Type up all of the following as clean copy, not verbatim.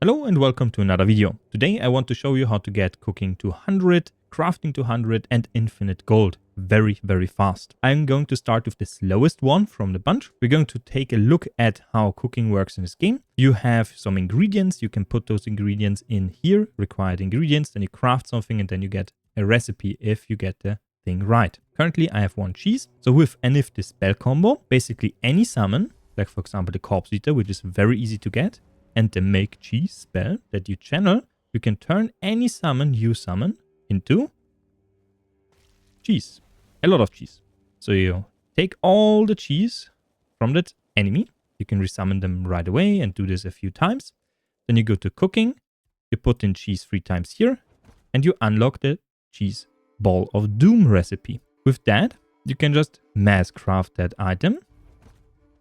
Hello and welcome to another video. Today I want to show you how to get cooking to 100, crafting to 100 and infinite gold very fast. I'm going to start with the slowest one from the bunch. We're going to take a look at how cooking works in this game. You have some ingredients, you can put those ingredients in here, required ingredients, then you craft something and then you get a recipe if you get the thing right. Currently I have one cheese, so with and if this spell combo, basically any summon, like for example the Corpse Eater, which is very easy to get, and the make cheese spell that you channel, you can turn any summon you summon into cheese. A lot of cheese. So you take all the cheese from that enemy. You can resummon them right away and do this a few times. Then you go to cooking. You put in cheese 3 times here. And you unlock the cheese ball of doom recipe. With that, you can just mass craft that item.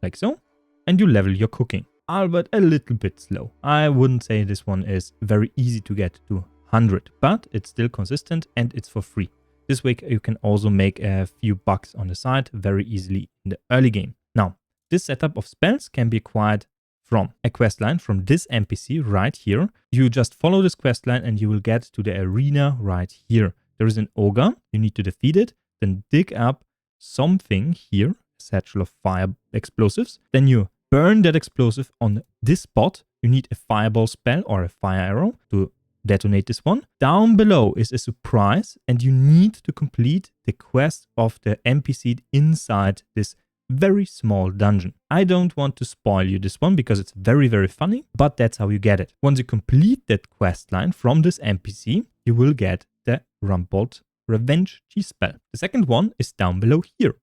Like so. And you level your cooking. Albeit a little bit slow. I wouldn't say this one is very easy to get to 100, but it's still consistent and it's for free. This way you can also make a few bucks on the side very easily in the early game. Now, this setup of spells can be acquired from a questline from this NPC right here. You just follow this questline and you will get to the arena right here. There is an ogre, you need to defeat it, then dig up something here, a satchel of fire explosives, then you burn that explosive on this spot. You need a fireball spell or a fire arrow to detonate this one. Down below is a surprise and you need to complete the quest of the NPC inside this very small dungeon. I don't want to spoil you this one because it's very funny, but that's how you get it. Once you complete that quest line from this NPC, you will get the Rumbold Revenge cheese spell. The second one is down below here.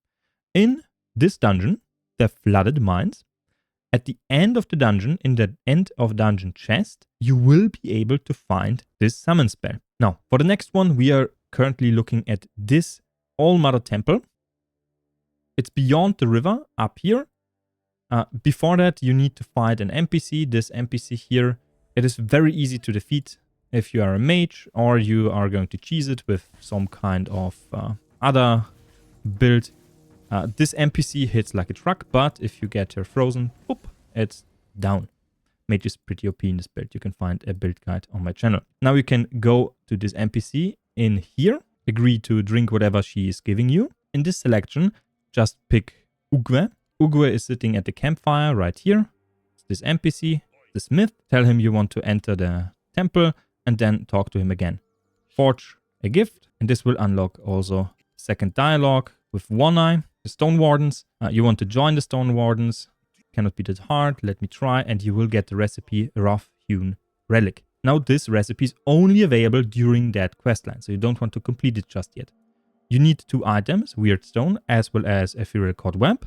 In this dungeon, the Flooded Mines, at the end of the dungeon, in the end of dungeon chest, you will be able to find this summon spell. Now, for the next one, we are currently looking at this All Mother Temple. It's beyond the river, up here. Before that, you need to fight an NPC, this NPC here. It is very easy to defeat if you are a mage, or you are going to cheese it with some kind of other build. This NPC hits like a truck, but if you get her frozen, whoop, it's down. Mage is pretty OP in this build. You can find a build guide on my channel. Now you can go to this NPC in here, agree to drink whatever she is giving you. In this selection, just pick Ugwe. Ugwe is sitting at the campfire right here. It's this NPC, the smith. Tell him you want to enter the temple and then talk to him again. Forge a gift, and this will unlock also second dialogue with One Eye. The Stone Wardens, you want to join the Stone Wardens, cannot be that hard, let me try, and you will get the recipe Rough-Hewn Relic. Now this recipe is only available during that questline, so you don't want to complete it just yet. You need 2 items, Wyrdstone as well as Ethereal Codweb,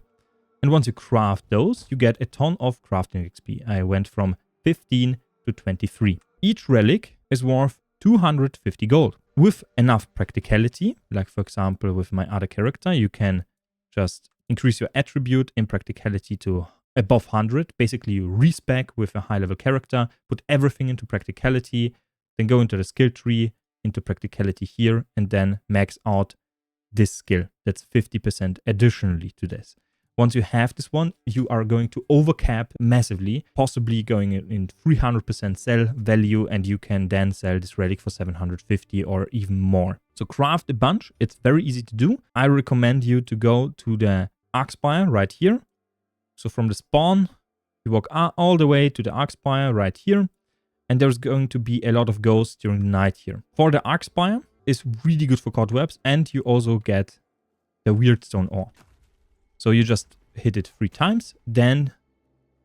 and once you craft those, you get a ton of crafting XP. I went from 15 to 23. Each relic is worth 250 gold. With enough practicality, like for example with my other character, you can just increase your attribute in practicality to above 100. Basically, you respec with a high-level character, put everything into practicality, then go into the skill tree, into practicality here, and then max out this skill. That's 50% additionally to this. Once you have this one, you are going to overcap massively, possibly going in 300% sell value, and you can then sell this relic for 750 or even more. So craft a bunch. It's very easy to do. I recommend you to go to the Arkspire right here. So from the spawn, you walk all the way to the Arkspire right here, and there's going to be a lot of ghosts during the night here. For the Arkspire, it's really good for cobwebs, and you also get the Wyrdstone ore. So you just hit it 3 times, then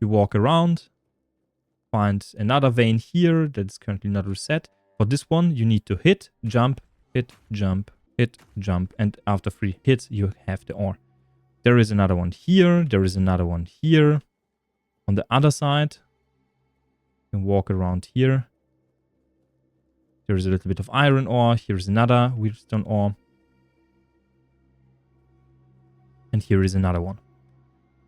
you walk around, find another vein here that's currently not reset. For this one, you need to hit, jump, hit, jump, hit, jump, and after 3 hits, you have the ore. There is another one here, there is another one here. On the other side, you can walk around here. There is a little bit of iron ore, here's another Wyrdstone ore. And here is another one.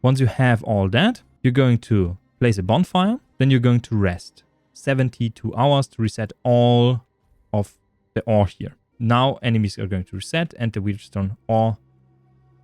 Once you have all that, you're going to place a bonfire. Then you're going to rest 72 hours to reset all of the ore here. Now enemies are going to reset and the Wyrdstone ore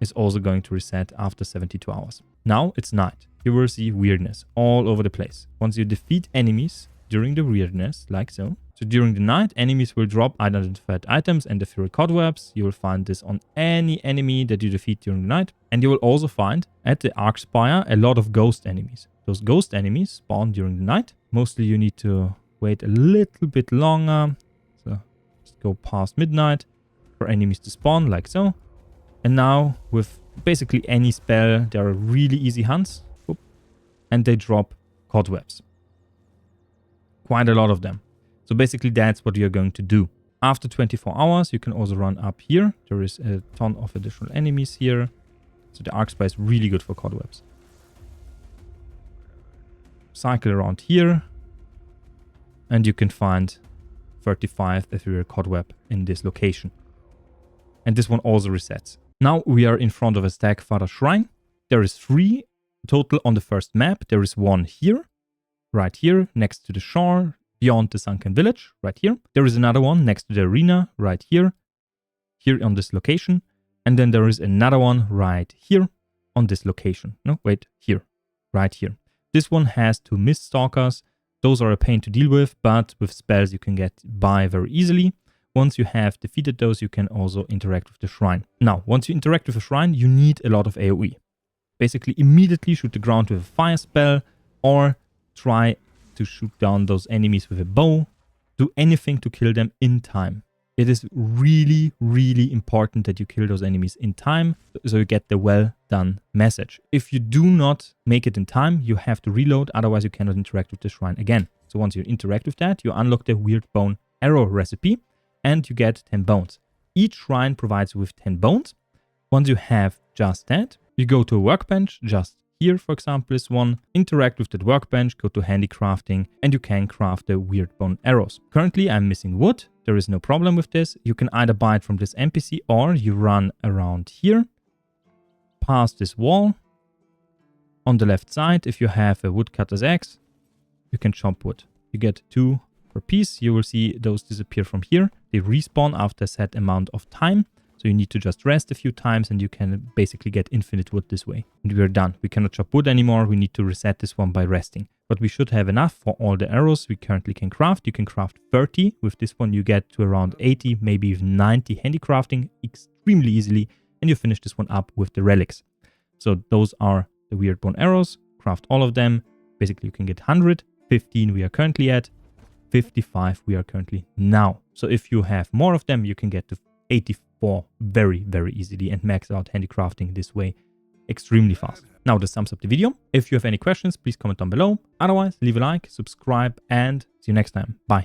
is also going to reset after 72 hours. Now it's night. You will see weirdness all over the place. Once you defeat enemies during the weirdness, like so. So during the night, enemies will drop unidentified items and Ethereal Codwebs. You will find this on any enemy that you defeat during the night. And you will also find at the Arc Spire a lot of ghost enemies. Those ghost enemies spawn during the night. Mostly you need to wait a little bit longer. So just go past midnight for enemies to spawn, like so. And now with basically any spell, there are really easy hunts. And they drop cobwebs. Quite a lot of them. So basically that's what you're going to do. After 24 hours, you can also run up here. There is a ton of additional enemies here. So the Arc Spire is really good for cobwebs. Cycle around here. And you can find 35 Ethereal Codweb in this location. And this one also resets. Now we are in front of a Stagfather Shrine. There is 3 total on the first map. There is 1 here, right here, next to the shore, beyond the sunken village, right here. There is another one next to the arena, right here on this location. And then there is another one right here on this location. No, wait, here, right here. This one has 2 Mist Stalkers. Those are a pain to deal with, but with spells you can get by very easily. Once you have defeated those, you can also interact with the shrine. Now, once you interact with a shrine, you need a lot of AoE. Basically, immediately shoot the ground with a fire spell or try to shoot down those enemies with a bow. Do anything to kill them in time. It is really, really important that you kill those enemies in time so you get the well done message. If you do not make it in time, you have to reload, otherwise you cannot interact with the shrine again. So once you interact with that, you unlock the Wyrdbonearrow recipe and you get 10 bones. Each shrine provides you with 10 bones. Once you have just that, you go to a workbench, just here for example is one, interact with that workbench, go to handicrafting, and you can craft the Wyrdbonearrows. Currently I'm missing wood, there is no problem with this. You can either buy it from this NPC or you run around here, past this wall. On the left side, if you have a woodcutter's axe, you can chop wood. You get 2 per piece, you will see those disappear from here. They respawn after a set amount of time. So you need to just rest a few times and you can basically get infinite wood this way. And we are done. We cannot chop wood anymore. We need to reset this one by resting. But we should have enough for all the arrows we currently can craft. You can craft 30. With this one you get to around 80, maybe even 90 handicrafting extremely easily. And you finish this one up with the relics. So those are the Wyrdbonearrows. Craft all of them. Basically you can get 100. 15 we are currently at. 55 we are currently now. So if you have more of them, you can get to 84 very, very easily and max out handicrafting this way extremely fast. Now this sums up the video. If you have any questions, please comment down below. Otherwise, leave a like, subscribe, and see you next time. Bye.